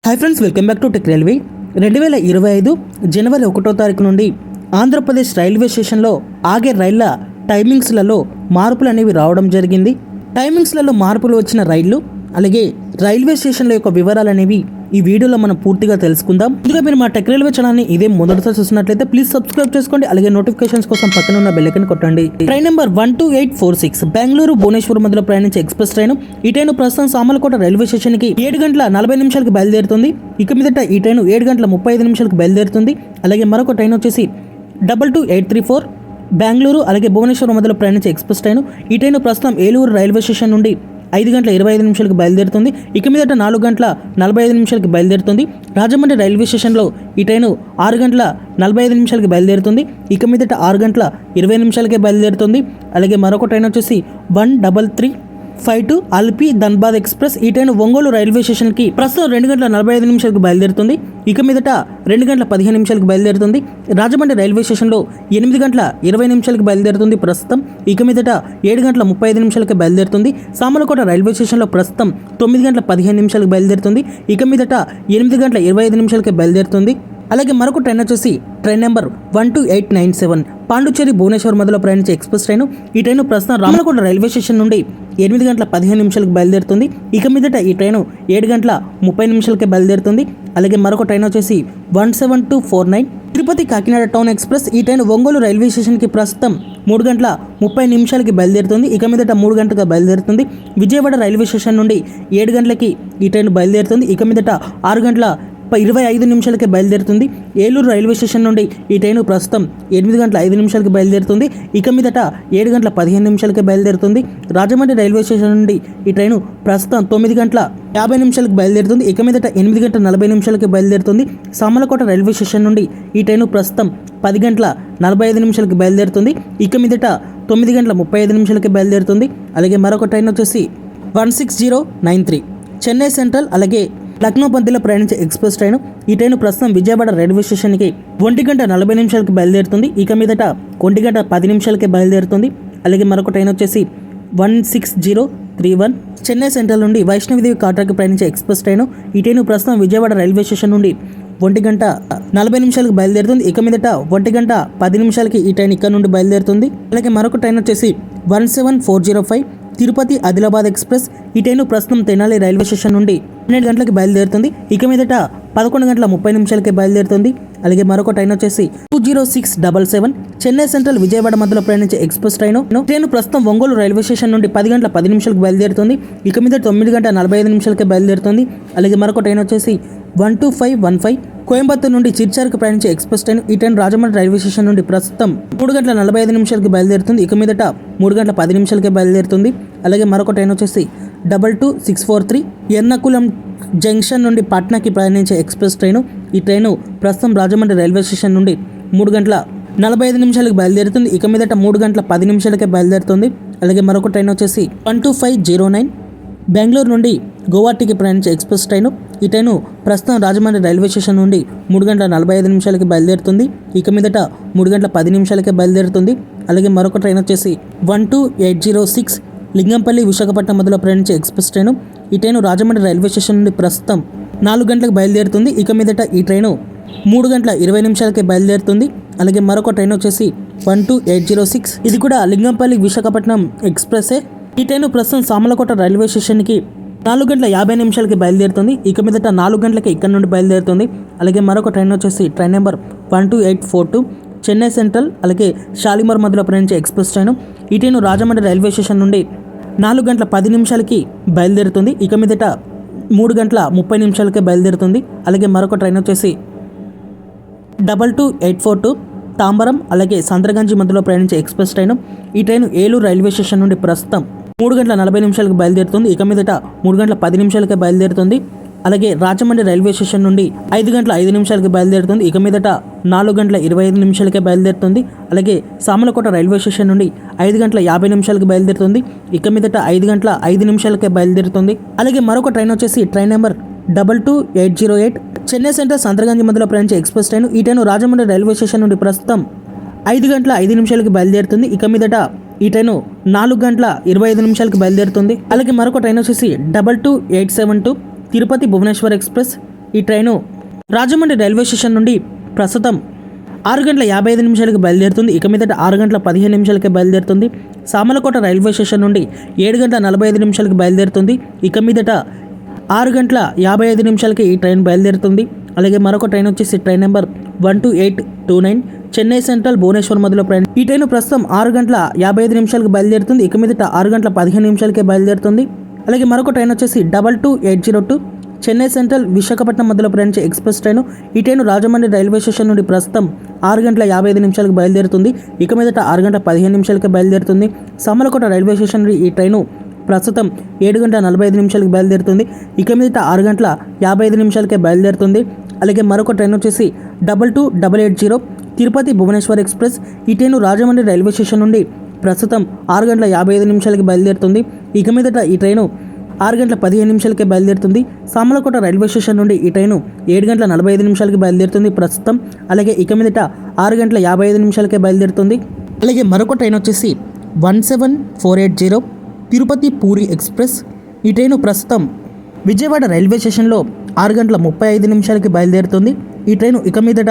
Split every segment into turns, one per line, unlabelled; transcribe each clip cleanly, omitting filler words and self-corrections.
Hi friends, welcome back to tech railway. 2025 జనవరి 1వ తారీఖు నుండి ఆంధ్రప్రదేశ్ రైల్వే స్టేషన్లో ఆగే రైళ్ల టైమింగ్స్లలో మార్పులు అనేవి రావడం జరిగింది. టైమింగ్స్లలో మార్పులు వచ్చిన రైళ్లు అలాగే రైల్వే స్టేషన్ల యొక్క వివరాలు అనేవి ఈ వీడియోలో మనం పూర్తిగా తెలుసుకుందాం. ముందుగా మీరు మా టెక్ రైల్వే ఛానల్ని ఇదే మొదటిసారి చూసినట్లయితే ప్లీజ్ సబ్స్క్రైబ్ చేసుకోండి. అలాగే నోటిఫికేషన్స్ కోసం పక్కన ఉన్న బెల్ ఐకాన్ కొట్టండి. ట్రైన్ నెంబర్ 12846 బెంగళూరు భువనేశ్వర్ మధ్యలో ప్రయాణించే ఎక్స్ప్రెస్ ట్రైన్. ఈ ట్రైన్ ప్రస్తుతం సామలకోట రైల్వే స్టేషన్కి 7 గంటల 40 నిమిషాలకు బయలుదేరుతుంది. ఇక మీదట ఈ ట్రైన్ 7 గంటల 35 నిమిషాలకు బయలుదేరుతుంది. అలాగే మరొక ట్రైన్ వచ్చేసి 22834 బెంగళూరు అలాగే భువనేశ్వర్ మధ్యలో ప్రయాణించే ఎక్స్ప్రెస్ ట్రైన్. ఈ ట్రైన్ ప్రస్తుతం ఏలూరు రైల్వే స్టేషన్ నుండి 5 గంటల 25 నిమిషాలకు బయలుదేరుతుంది. ఇక మీదట 4 గంటల 45 నిమిషాలకు బయలుదేరుతుంది. రాజమండ్రి రైల్వే స్టేషన్లో ఈ ట్రైను 6 గంటల 45 నిమిషాలకు బయలుదేరుతుంది. ఇక మీదట 6 గంటల 20 నిమిషాలకే బయలుదేరుతుంది. అలాగే మరొక ట్రైన్ వచ్చేసి 13352 అల్పి ధన్బాద్ ఎక్స్ప్రెస్. ఈ ట్రైన్ ఒంగోలు రైల్వే స్టేషన్కి ప్రస్తుతం 2 గంటల 45 నిమిషాలకు బయలుదేరుతుంది. ఇక మీదట 2 గంటల 15 నిమిషాలకు బయలుదేరుతుంది. రాజమండ్రి రైల్వే స్టేషన్లో 8 గంటల 20 నిమిషాలకు బయలుదేరుతుంది ప్రస్తుతం. ఇక మీదట 7 గంటల 35 నిమిషాలకి బయలుదేరుతుంది. సామలకోట రైల్వే స్టేషన్లో ప్రస్తుతం 9 గంటల 15 నిమిషాలకు బయలుదేరుతుంది. ఇక మీదట 8 గంటల 25 నిమిషాలకి బయలుదేరుతుంది. అలాగే మరొక ట్రైన్ వచ్చేసి ట్రైన్ నెంబర్ 12897 పాండుచేరి భువనేశ్వర్ మధ్యలో ప్రయాణించే ఎక్స్ప్రెస్ ట్రైన్. ఈ ట్రైన్ ప్రస్తుతం రామలకోట రైల్వే స్టేషన్ నుండి 8 గంటల 15 నిమిషాలకు బయలుదేరుతుంది. ఇక మీదట ఈ ట్రైన్ 7 గంటల 30 నిమిషాలకే బయలుదేరుతుంది. అలాగే మరొక ట్రైన్ వచ్చేసి 17249 తిరుపతి కాకినాడ టౌన్ ఎక్స్ప్రెస్. ఈ ట్రైన్ ఒంగోలు రైల్వే స్టేషన్కి ప్రస్తుతం 3 గంటల 30 నిమిషాలకి బయలుదేరుతుంది. ఇక మీదట 3 గంటలకు బయలుదేరుతుంది. విజయవాడ రైల్వే స్టేషన్ నుండి 7 గంటలకి ఈ ట్రైన్ బయలుదేరుతుంది. ఇక మీదట 6 గంటల 25 నిమిషాలకే బయలుదేరుతుంది. ఏలూరు రైల్వే స్టేషన్ నుండి ఈ ట్రైన్ ప్రస్తుతం 8 గంటల 5 నిమిషాలకి బయలుదేరుతుంది. ఇక మీదట 7 గంటల 15 నిమిషాలకే బయలుదేరుతుంది. రాజమండ్రి రైల్వే స్టేషన్ నుండి ఈ ట్రైన్ ప్రస్తుతం 9 గంటల 50 నిమిషాలకు బయలుదేరుతుంది. ఇక మీదట 8 గంటల 40 నిమిషాలకి బయలుదేరుతుంది. సామలకోట రైల్వే స్టేషన్ నుండి ఈ ట్రైన్ ప్రస్తుతం 10 గంటల 45 నిమిషాలకి బయలుదేరుతుంది. ఇక మీదట 9 గంటల 35 నిమిషాలకి బయలుదేరుతుంది. అలాగే మరొక ట్రైన్ వచ్చేసి 16093 చెన్నై సెంట్రల్ అలాగే లక్నో మధ్యలో ప్రయాణించే ఎక్స్ప్రెస్ ట్రైన్. ఈ ట్రైన్ ప్రస్తుతం విజయవాడ రైల్వే స్టేషన్కి 1 గంట 40 నిమిషాలకి బయలుదేరుతుంది. ఇక మీదట 1 గంట 10 నిమిషాలకి బయలుదేరుతుంది. అలాగే మరొక ట్రైన్ వచ్చేసి 16031 చెన్నై సెంట్రల్ నుండి వైష్ణవిదేవి కాట్రాకి ప్రయాణించే ఎక్స్ప్రెస్ ట్రైన్. ఈ ట్రైన్ ప్రస్తుతం విజయవాడ రైల్వే స్టేషన్ నుండి 1 గంట 40 నిమిషాలకు బయలుదేరుతుంది. ఇక మీదట 1 గంట 10 నిమిషాలకి ఈ ట్రైన్ ఇక్కడ నుండి బయలుదేరుతుంది. అలాగే మరొక ట్రైన్ వచ్చేసి 17405 తిరుపతి ఆదిలాబాద్ ఎక్స్ప్రెస్. ఈ ట్రైన్ ప్రస్తుతం తెనాలి రైల్వే స్టేషన్ నుండి 12 గంటలకు బయలుదేరుతుంది. ఇక మీదట 11 గంటల 30 నిమిషాలకే బయలుదేరుతుంది. అలాగే మరొక ట్రైన్ వచ్చేసి 20677 చెన్నై సెంట్రల్ విజయవాడ మధ్యలో ప్రయాణించే ఎక్స్ప్రెస్ ట్రైన్. ట్రైన్ ప్రస్తుతం ఒంగోలు రైల్వే స్టేషన్ నుండి 10 గంటల 10 నిమిషాలకు బయలుదేరుతుంది. ఇక మీద 9 గంటల 45 నిమిషాలకే బయలుదేరుతుంది. అలాగే మరొక ట్రైన్ వచ్చేసి 12515 కోయంబత్తూరు నుండి చిర్చార్కు ప్రయాణించే ఎక్స్ప్రెస్ ట్రైన్. ఈ ట్రైన్ రాజమండ్రి రైల్వే స్టేషన్ నుండి ప్రస్తుతం 3 గంటల 45 నిమిషాలకి బయలుదేరుతుంది. ఇక మీదట 3 గంటల 10 నిమిషాలకే బయలుదేరుతుంది. అలాగే మరొక ట్రైన్ వచ్చేసి 22643 ఎర్నాకుళం జంక్షన్ నుండి పాట్నాకి ప్రయాణించే ఎక్స్ప్రెస్ ట్రైన్. ఈ ట్రైన్ ప్రస్తుతం రాజమండ్రి రైల్వే స్టేషన్ నుండి 3 గంటల 45 నిమిషాలకు బయలుదేరుతుంది. ఇక మీదట 3 గంటల 10 నిమిషాలకే బయలుదేరుతుంది. అలాగే మరొక ట్రైన్ వచ్చేసి 12509 బెంగళూరు నుండి గోవాటికి ప్రయాణించే ఎక్స్ప్రెస్ ట్రైన్. ఈ ట్రైన్ ప్రస్తుతం రాజమండ్రి రైల్వే స్టేషన్ నుండి 3 గంటల 45 నిమిషాలకి బయలుదేరుతుంది. ఇక మీదట 3 గంటల 10 నిమిషాలకే బయలుదేరుతుంది. అలాగే మరొక ట్రైన్ వచ్చేసి 12806 లింగంపల్లి విశాఖపట్నం మధ్యలో ప్రయాణించే ఎక్స్ప్రెస్ ట్రైన్. ఈ ట్రైన్ రాజమండ్రి రైల్వే స్టేషన్ నుండి ప్రస్తుతం 4 గంటలకు బయలుదేరుతుంది. ఇక మీదట ఈ ట్రైన్ 3 గంటల 20 నిమిషాలకే బయలుదేరుతుంది. అలాగే మరొక ట్రైన్ వచ్చేసి 12806 ఇది కూడా లింగంపల్లి విశాఖపట్నం ఎక్స్ప్రెస్సే. ఈ ట్రైన్ ప్రస్తుతం సామలకోట రైల్వే స్టేషన్కి 4 గంటల 50 నిమిషాలకి బయలుదేరుతుంది. ఇక మీదట 4 గంటలకి ఇక్కడ నుండి బయలుదేరుతుంది. అలాగే మరొక ట్రైన్ వచ్చేసి ట్రైన్ నెంబర్ 12842 చెన్నై సెంట్రల్ అలాగే షాలిమార్ మధ్యలో ప్రయాణించే ఎక్స్ప్రెస్ ట్రైన్. ఈ ట్రైన్ రాజమండ్రి రైల్వే స్టేషన్ నుండి 4 గంటల 10 నిమిషాలకి బయలుదేరుతుంది. ఇక మీదట 3 గంటల 30 నిమిషాలకే బయలుదేరుతుంది. అలాగే మరొక ట్రైన్ వచ్చేసి 22842 తాంబరం అలాగే సంద్రగంజి మధ్యలో ప్రయాణించే ఎక్స్ప్రెస్ ట్రైన్. ఈ ట్రైన్ ఏలూరు రైల్వే స్టేషన్ నుండి ప్రస్తుతం 3 గంటల 40 నిమిషాలకు బయలుదేరుతుంది. ఇక మీదట 3 గంటల 10 నిమిషాలకే బయలుదేరుతుంది. అలాగే రాజమండ్రి రైల్వే స్టేషన్ నుండి 5 గంటల 5 నిమిషాలకి బయలుదేరుతుంది. ఇక మీదట 4 గంటల 25 నిమిషాలకే బయలుదేరుతుంది. అలాగే సామలకోట రైల్వే స్టేషన్ నుండి 5 గంటల 50 నిమిషాలకు బయలుదేరుతుంది. ఇక మీదట 5 గంటల 5 నిమిషాలకే బయలుదేరుతుంది. అలాగే మరొక ట్రైన్ వచ్చేసి ట్రైన్ నెంబర్ 22808 చెన్నై సెంట్రల్ సంద్రగంజ్ మధ్యలో ప్రయాణించే ఎక్స్ప్రెస్ ట్రైన్. ఈ ట్రైన్ రాజమండ్రి రైల్వే స్టేషన్ నుండి ప్రస్తుతం 5 గంటల 5 నిమిషాలకి బయలుదేరుతుంది. ఇక మీదట ఈ ట్రైన్ 4 గంటల 25 నిమిషాలకు బయలుదేరుతుంది. అలాగే మరొక ట్రైన్ వచ్చేసి 22872 తిరుపతి భువనేశ్వర్ ఎక్స్ప్రెస్. ఈ ట్రైను రాజమండ్రి రైల్వే స్టేషన్ నుండి ప్రస్తుతం 6 గంటల 55 నిమిషాలకి బయలుదేరుతుంది. ఇక మీదట 6 గంటల 15 నిమిషాలకి బయలుదేరుతుంది. సామలకోట రైల్వే స్టేషన్ నుండి 7 గంటల 45 నిమిషాలకి బయలుదేరుతుంది. ఇక మీదట 6 గంటల 55 నిమిషాలకి ఈ ట్రైన్ బయలుదేరుతుంది. అలాగే మరొక ట్రైన్ వచ్చేసి train number 12829 Chennai Central Bhubaneswar మధ్యలో ప్రయాణం. ఈ ట్రైన్ ప్రస్తుతం 6 గంటల 55 నిమిషాలకు బయలుదేరుతుంది. ఇక మీదట 6 గంటల 15 నిమిషాలకే బయలుదేరుతుంది. అలాగే మరొక ట్రైన్ వచ్చేసి 22802 చెన్నై సెంట్రల్ విశాఖపట్నం మధ్యలో ప్రయాణించే ఎక్స్ప్రెస్ ట్రైన్. ఈ ట్రైన్ రాజమండ్రి రైల్వే స్టేషన్ నుండి ప్రస్తుతం 6 గంటల 55 నిమిషాలకు బయలుదేరుతుంది. ఇక మీదట 6 గంటల 15 నిమిషాలకే బయలుదేరుతుంది. సామలకోట రైల్వే స్టేషన్ నుండి ఈ ట్రైను ప్రస్తుతం 7 గంటల 45 నిమిషాలకు బయలుదేరుతుంది. ఇక మీదట 6 గంటల 55 నిమిషాలకే బయలుదేరుతుంది. అలాగే మరొక ట్రైన్ వచ్చేసి 22880 తిరుపతి భువనేశ్వర్ ఎక్స్ప్రెస్. ఈ ట్రైన్ రాజమండ్రి రైల్వే స్టేషన్ నుండి ప్రస్తుతం 6 గంటల 55 నిమిషాలకి బయలుదేరుతుంది. ఇక మీదట ఈ ట్రైను 6 గంటల 15 నిమిషాలకే బయలుదేరుతుంది. సామలకోట రైల్వే స్టేషన్ నుండి ఈ ట్రైను 7 గంటల 45 నిమిషాలకి బయలుదేరుతుంది ప్రస్తుతం. అలాగే ఇక మీదట 6 గంటల 55 నిమిషాలకే బయలుదేరుతుంది. అలాగే మరొక ట్రైన్ వచ్చేసి 17480 తిరుపతి పూరి ఎక్స్ప్రెస్. ఈ ట్రైను ప్రస్తుతం విజయవాడ రైల్వే స్టేషన్లో 6 గంటల 35 నిమిషాలకి బయలుదేరుతుంది. ఈ ట్రైను ఇక మీదట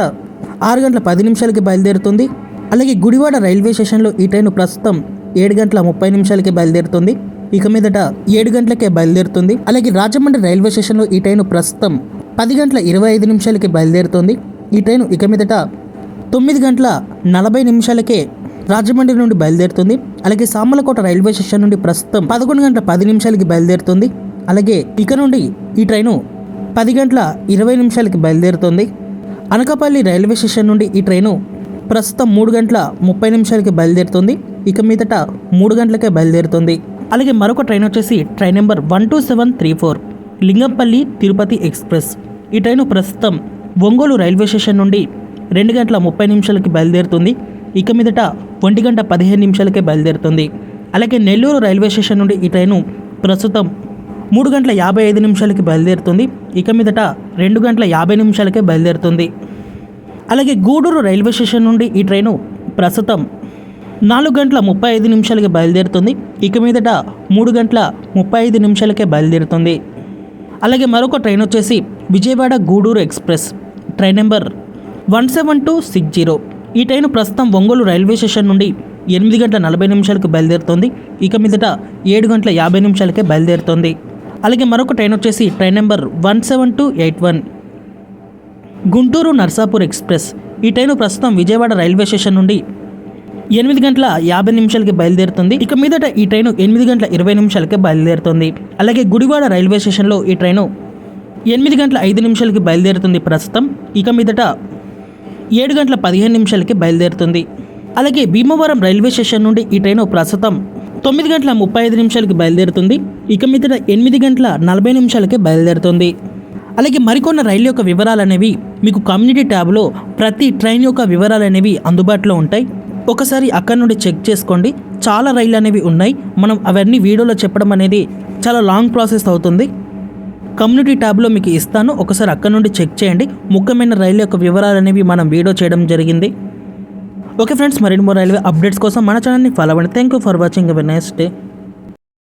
6 గంటల 10 నిమిషాలకి బయలుదేరుతుంది. అలాగే గుడివాడ రైల్వే స్టేషన్లో ఈ ట్రైను ప్రస్తుతం 7 గంటల 30 నిమిషాలకి బయలుదేరుతుంది. ఇక మీదట 7 గంటలకే బయలుదేరుతుంది. అలాగే రాజమండ్రి రైల్వే స్టేషన్లో ఈ ట్రైను ప్రస్తుతం 10 గంటల 25 నిమిషాలకి బయలుదేరుతుంది. ఈ ట్రైను ఇక మీదట 9 గంటల 40 నిమిషాలకే రాజమండ్రి నుండి బయలుదేరుతుంది. అలాగే సామలకోట రైల్వే స్టేషన్ నుండి ప్రస్తుతం 11 గంటల 10 నిమిషాలకి బయలుదేరుతుంది. అలాగే ఇక నుండి ఈ ట్రైను 10 గంటల 20 నిమిషాలకి బయలుదేరుతుంది. అనకాపల్లి రైల్వే స్టేషన్ నుండి ఈ ట్రైను ప్రస్తుతం 3 గంటల 30 నిమిషాలకి బయలుదేరుతుంది. ఇక మీదట 3 గంటలకే బయలుదేరుతుంది. అలాగే మరొక ట్రైన్ వచ్చేసి train number 12734 Lingampalli Tirupati Express. ఈ ట్రైను ప్రస్తుతం ఒంగోలు రైల్వే స్టేషన్ నుండి 2 గంటల 30 నిమిషాలకి బయలుదేరుతుంది. ఇక మీదట 1 గంట 15 నిమిషాలకే బయలుదేరుతుంది. అలాగే నెల్లూరు రైల్వే స్టేషన్ నుండి ఈ ట్రైను ప్రస్తుతం 3 గంటల 55 నిమిషాలకి బయలుదేరుతుంది. ఇక మీదట 2 గంటల 50 నిమిషాలకే బయలుదేరుతుంది. అలాగే గూడూరు రైల్వే స్టేషన్ నుండి ఈ ట్రైను ప్రస్తుతం 4 గంటల 35 నిమిషాలకి బయలుదేరుతుంది. ఇక మీదట 3 గంటల 35 నిమిషాలకే బయలుదేరుతుంది. అలాగే మరొక ట్రైన్ వచ్చేసి Vijayawada Gudur Express train number 17260. ఈ ట్రైన్ ప్రస్తుతం ఒంగోలు రైల్వే స్టేషన్ నుండి 8 గంటల 40 నిమిషాలకు బయలుదేరుతుంది. ఇక మీదట 7 గంటల 50 నిమిషాలకే బయలుదేరుతుంది. అలాగే మరొక ట్రైన్ వచ్చేసి train number 17281 Guntur Narsapur express. ఈ ట్రైన్ ప్రస్తుతం విజయవాడ రైల్వే స్టేషన్ నుండి 8 గంటల 50 నిమిషాలకి బయలుదేరుతుంది. ఇక మీదట ఈ ట్రైను 8 గంటల 20 నిమిషాలకే బయలుదేరుతుంది. అలాగే గుడివాడ రైల్వే స్టేషన్లో ఈ ట్రైను 8 గంటల 5 నిమిషాలకి బయలుదేరుతుంది ప్రస్తుతం. ఇక మీదట 7 గంటల 15 నిమిషాలకి బయలుదేరుతుంది. అలాగే భీమవరం రైల్వే స్టేషన్ నుండి ఈ ట్రైను ప్రస్తుతం 9 గంటల 35 నిమిషాలకి బయలుదేరుతుంది. ఇక మీదట 8 గంటల 40 నిమిషాలకి బయలుదేరుతుంది. అలాగే మరికొన్న రైలు యొక్క వివరాలు అనేవి మీకు కమ్యూనిటీ ట్యాబ్లో ప్రతి ట్రైన్ యొక్క వివరాలు అనేవి అందుబాటులో ఉంటాయి. ఒకసారి అక్కడ నుండి చెక్ చేసుకోండి. చాలా రైళ్ళు అనేవి ఉన్నాయి. మనం అవన్నీ వీడియోలో చెప్పడం అనేది చాలా లాంగ్ ప్రాసెస్ అవుతుంది. కమ్యూనిటీ ట్యాబ్లో మీకు ఇస్తాను, ఒకసారి అక్కడ నుండి చెక్ చేయండి. ముఖ్యమైన రైలు యొక్క వివరాలు అనేవి మనం వీడియో చేయడం జరిగింది. ఓకే ఫ్రెండ్స్, మరిన్ని రైల్వే అప్డేట్స్ కోసం మన ఛానల్ని ఫాలో అవ్వండి. Thank you for watching. Have a nice day.